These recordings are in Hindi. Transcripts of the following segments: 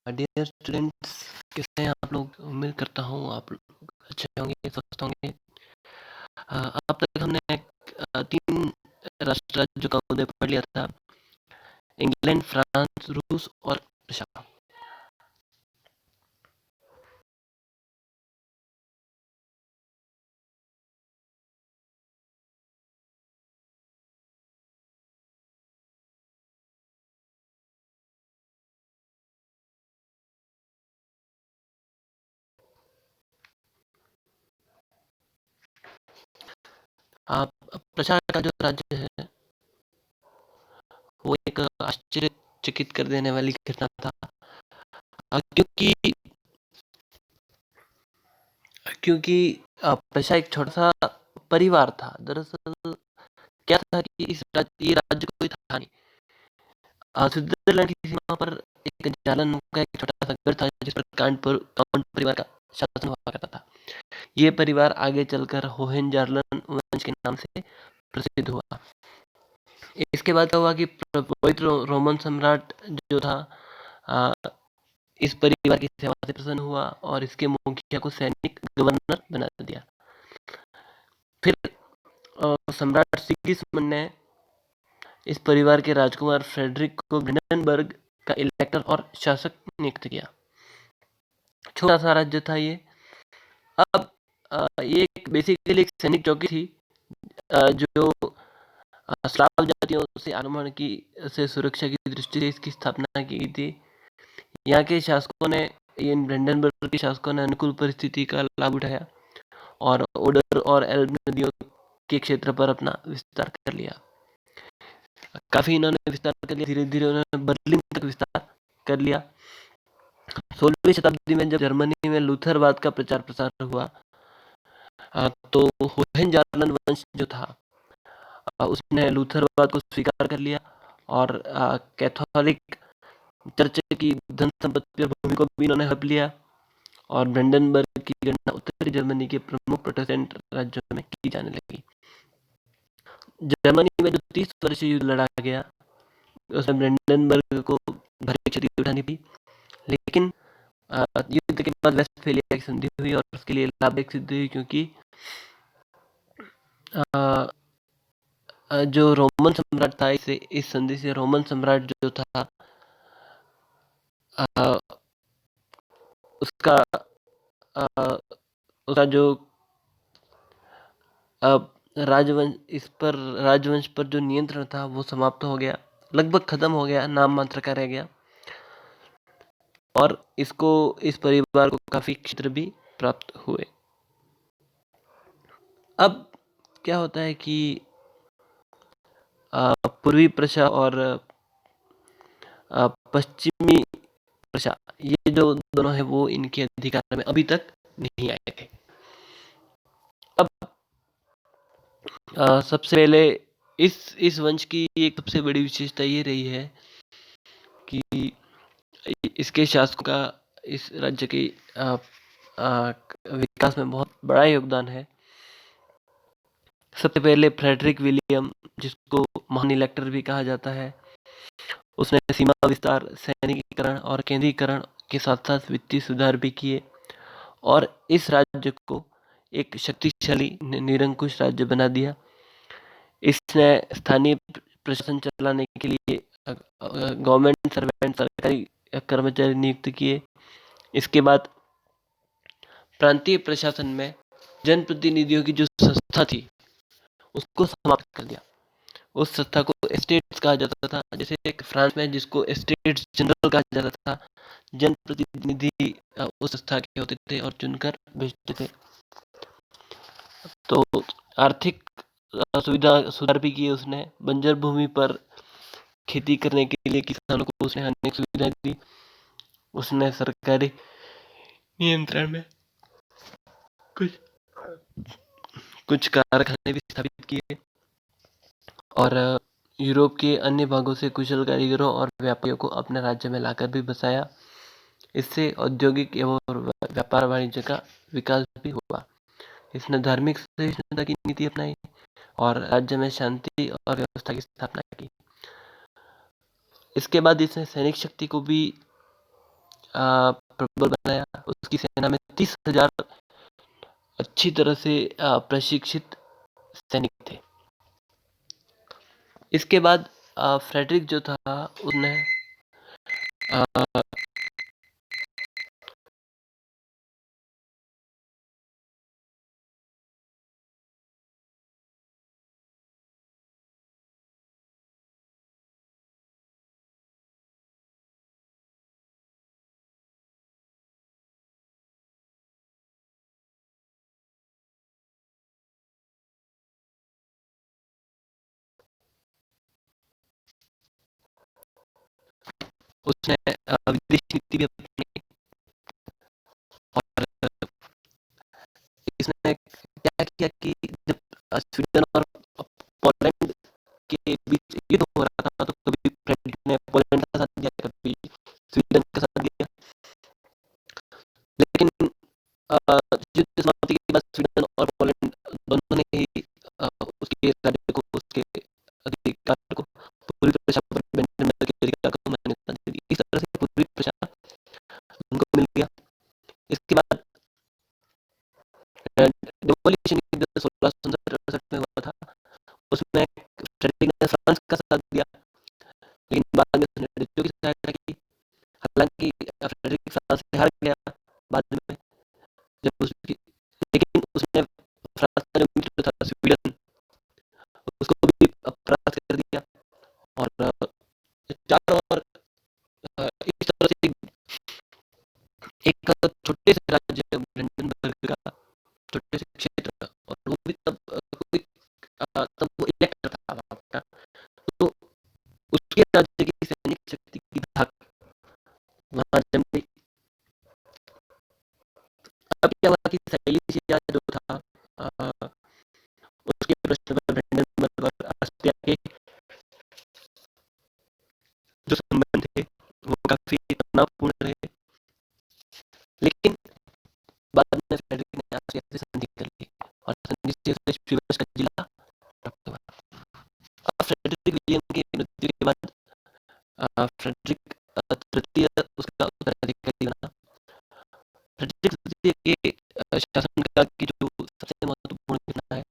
डियर स्टूडेंट्स, कैसे हैं आप लोग? उम्मीद करता हूँ आप लोग अच्छे होंगे, स्वस्थ होंगे। अब तक हमने 3 राष्ट्र राज्यों का उदय पढ़ लिया था। इंग्लैंड, फ्रांस, रूस और रशिया। आप रशिया का जो राज्य है वो एक आश्चर्यचकित कर देने वाली घटना था। क्योंकि क्योंकि रशिया एक छोटा सा परिवार था। दरअसल क्या था कि ये राज्य कोई था नहीं। स्विट्जरलैंड की सीमा पर एक जालन का एक छोटा सा गढ़ था जिस पर काउंट परिवार का शासन हुआ करता था। ये परिवार आगे चलकर होहेंजार्लन वंश के नाम से प्रसिद्ध हुआ। इसके बाद क्या हुआ कि पवित्र रोमन सम्राट जो था आ, इस परिवार की सेवा से प्रसन्न हुआ और इसके मुखिया को सैनिक गवर्नर बना दिया। फिर सम्राट सिगिस्मुंड ने इस परिवार के राजकुमार फ्रेडरिक को ब्रेंडनबर्ग का इलेक्टर और शासक नियुक्त किया। छोटा सा राज्य था ये। अब ये एक बेसिकली एक सैनिक चौकी थी जो स्लाव जातियों से आक्रमण की से सुरक्षा की दृष्टि से इसकी स्थापना की गई थी। यहाँ के शासकों ने इन ब्रेंडनबर्ग के शासकों ने अनुकूल परिस्थिति का लाभ उठाया और ओडर और एल्ब नदियों के क्षेत्र पर अपना विस्तार कर लिया। काफी इन्होंने विस्तार कर लिया। धीरे धीरे उन्होंने बर्लिन तक विस्तार कर लिया। 16वीं शताब्दी में जब जर्मनी में लूथरवाद का प्रचार प्रसार हुआ तो होहेंजार्लन वंश जो था उसने लूथरवाद को स्वीकार कर लिया और कैथोलिक चर्च की धन संपत्ति और भूमि को भी इन्होंने हड़प लिया और ब्रेंडनबर्ग की गणना उत्तरी जर्मनी के प्रमुख प्रोटेस्टेंट राज्यों में की जाने लगी। जर्मनी में जो 30 वर्षीय युद्ध लड़ा गया उसमें ब्रेंडनबर्ग को भारी क्षति उठानी पड़ी, लेकिन युद्ध के बाद वेस्टफेलिया की संधि हुई और उसके लिए लाभदायक सिद्ध हुई क्योंकि जो रोमन सम्राट था इस संधि से रोमन सम्राट जो था उसका उसका जो राजवंश पर जो नियंत्रण था वो समाप्त हो गया, लगभग खत्म हो गया, नाम मात्र का रह गया। और इस परिवार को काफी क्षेत्र भी प्राप्त हुए। अब क्या होता है कि पूर्वी प्रशा और पश्चिमी प्रशा ये जो दोनों है वो इनके अधिकार में अभी तक नहीं आए थे। अब सबसे पहले इस वंश की एक सबसे बड़ी विशेषता ये रही है कि इसके शासकों का इस राज्य के विकास में बहुत बड़ा योगदान है। सबसे पहले फ्रेडरिक विलियम, जिसको महान इलेक्टर भी कहा जाता है, उसने सीमा विस्तार, सैनिकीकरण और केंद्रीकरण के साथ साथ वित्तीय सुधार भी किए और इस राज्य को एक शक्तिशाली निरंकुश राज्य बना दिया। इसने स्थानीय प्रशासन चलाने के लिए गवर्नमेंट सर्वेंट, सरकारी कर्मचारी नियुक्त किए। इसके बाद प्रांतीय प्रशासन में जनप्रतिनिधियों की जो संस्था थी उसको समाप्त कर दिया। उस संस्था को एस्टेट्स कहा जाता था, जैसे एक फ्रांस में जिसको एस्टेट्स जनरल कहा जाता था। जनप्रतिनिधि उस संस्था के होते थे और चुनकर भेजते थे। तो आर्थिक सुविधा सुधार भी किए उसने। बंजर भूमि पर खेती करने के लिए किसानों को उसने अनेक सुविधाएं दी। उसने सरकारी नियंत्रण में कुछ कारखाने भी स्थापित किए और यूरोप के अन्य भागों से कुशल कारीगरों और व्यापारियों को अपने राज्य में लाकर भी बसाया। इससे औद्योगिक एवं व्यापार वाणिज्य का विकास भी हुआ। इसने धार्मिक सहिष्णुता की नीति अपनाई और राज्य में शांति और व्यवस्था की स्थापना की। इसके बाद इसने सैनिक शक्ति को भी प्रबल बनाया। उसकी सेना में 30,000 अच्छी तरह से प्रशिक्षित सैनिक थे। इसके बाद फ्रेडरिक जो था उसने उसने विदेश नीति भी अपनी, और इसने क्या किया कि जब स्वीडन और पोलैंड के बीच युद्ध हो रहा था, तो कभी फ्रेडरिक ने पोलैंड का साथ दिया, कभी स्वीडन का साथ दिया। लेकिन युद्ध समाप्ति के बाद स्वीडन और पोलैंड दोनों ने ही उसके राज्य को, उसके अधिकार को, पूरी प्रशा पर ब्रेंडेनबर्ग के अधिकार को मान्यता दे दी। इस तरह से पूरी प्रशा उनको मिल गया। इसके बाद डेमोलिशन युद्ध 1667 में हुआ था। उसमें फ्रेडरिक ने फ्रांस का साथ दिया, लेकिन बाद में उसने डचों की सहायता की। हालांकि फ्रेडरिक फ्रांस से हार गया बाद में, जब उसकी, लेकिन उसने फ्रांस का जो मित्र था स्वीडन, उसको भी परास्त कर दिया। और चारों ओर इस तरह से एक छोटे से राज्य ब्रेंडेनबर्ग का छोटे से क्षेत्र, और वो भी तब कोई तब वो इलेक्टर था वहाँ का, तो उसके राज्य की सैनिक शक्ति की धाक वहाँ जम गई। अब क्या हुआ कि साइलेंसिया जो था उसके प्रश्न पर ब्रेंडेनबर्ग और ऑस्ट्रिया के जो संबंध थे वो काफी तनावपूर्ण रहे। लेकिन बाद में फ्रेडरिक ने ऑस्ट्रिया से संधि कर ली, और संधि से उसे स्वीडन का जिला प्राप्त हुआ। अब फ्रेडरिक विलियम की मृत्यु के बाद फ्रेडरिक तृतीय उसका उत्तराधिकारी बना। फ्रेडरिक तृतीय के शासनकाल की जो सबसे महत्वपूर्ण घटना है,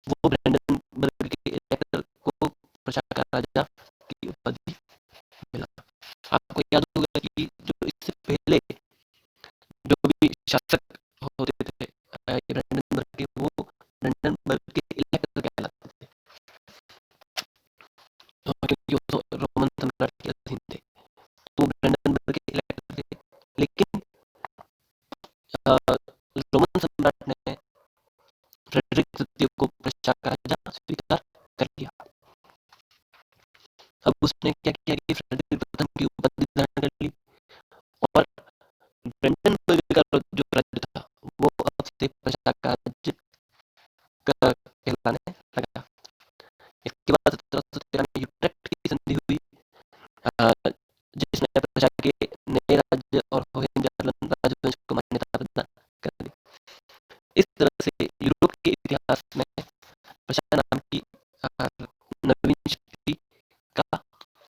वो ब्रेंडेनबर्ग के इलेक्टर को प्रशा का राजा की उपाधि मिला। आपको याद होगा कि जो इससे पहले जो भी शासक होते थे ब्रेंडेनबर्ग के, वो ब्रेंडेनबर्ग के इलेक्टर कहलाते थे, क्योंकि वो रोमन सम्राट के अधीन थे, तो ब्रेंडेनबर्ग के इलेक्टर थे। लेकिन रोमन सम्राट ने फ्रेडरिक तृतीय को प्रशा का राजा स्वीकार कर लिया। अब उसने क्या किया कि फ्रेडरिक प्रथम की उपाधि धारण कर ली, और ब्रेंडेनबर्ग का जो राज्य था वो अब से प्रशा का राज्य कहलाने लगा। इसके बाद 1713 में यूट्रेक्ट की संधि हुई, जिसने प्रशा के नए राज्य और होहेंजोलैंड राजवंश को मान्यता प्रदान कर दी। इस तरह से यूरोप के इतिहास में प्रशा नाम की नवीन शक्ति का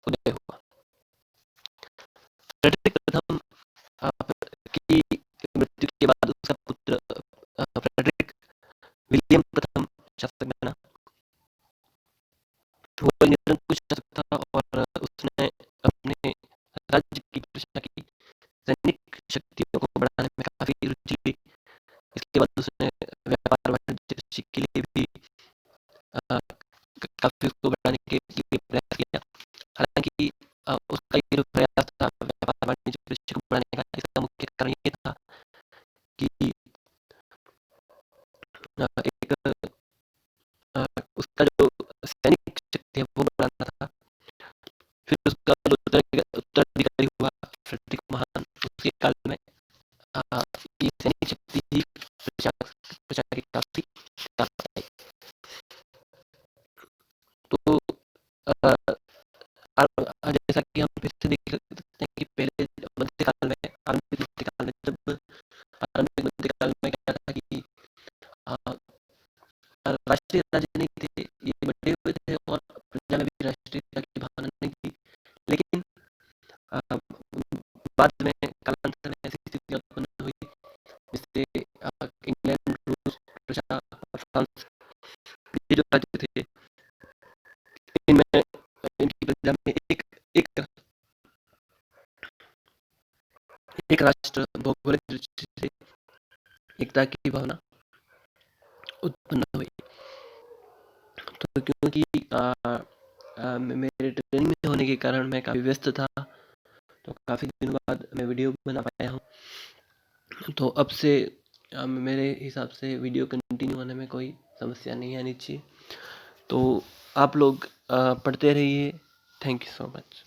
उदय हुआ। फ्रेडरिक प्रथम की मृत्यु के बाद उसका पुत्र फ्रेडरिक विलियम प्रथम शासक बना। वो निरंकुश शासक था, और उसने अपने राज्य की प्रशा की सैनिक शक्तियों को बढ़ाने में काफी रुचि ली। इसके बाद उसने व्यापार वाणिज्य कृषि के लिए भी काफी उसको बढ़ाने के लिए प्रयास किया। हालांकि उसका ये जो प्रयास था व्यापार वाणिज्य कृषि को बढ़ाने का, इसका मुख्य कारण ये था कि एक उसका जो सैनिक शक्ति है वो बढ़ाना था। फिर उसका जो उत्तराधिकारी हुआ फ्रेडरिक महान, उसके काल में ये सैनिक शक्ति ही प्रशा की काफी काम आई। तो जैसा कि हम फिर से देख सकते हैं कि पहले मध्यकाल में, आरंभिक मध्यकाल में, जब आरंभिक मध्यकाल में क्या था कि राष्ट्रीय राजनीति थे, ये बटे हुए थे, और प्रजा में भी राष्ट्रीयता की भावना नहीं थी। लेकिन बाद में कालांतर जो राज्य थे इनमें इनकी प्रजा में एक एक राष्ट्र भौगोलिक दृष्टि से एकता की भावना उत्पन्न हुई। तो क्योंकि मेरे ट्रेनिंग में होने के कारण मैं काफ़ी व्यस्त था, तो काफ़ी दिनों बाद मैं वीडियो बना पाया हूँ। तो अब से मेरे हिसाब से वीडियो कंटिन्यू होने में कोई समस्या नहीं आनी चाहिए। तो आप लोग पढ़ते रहिए। Thank you so much.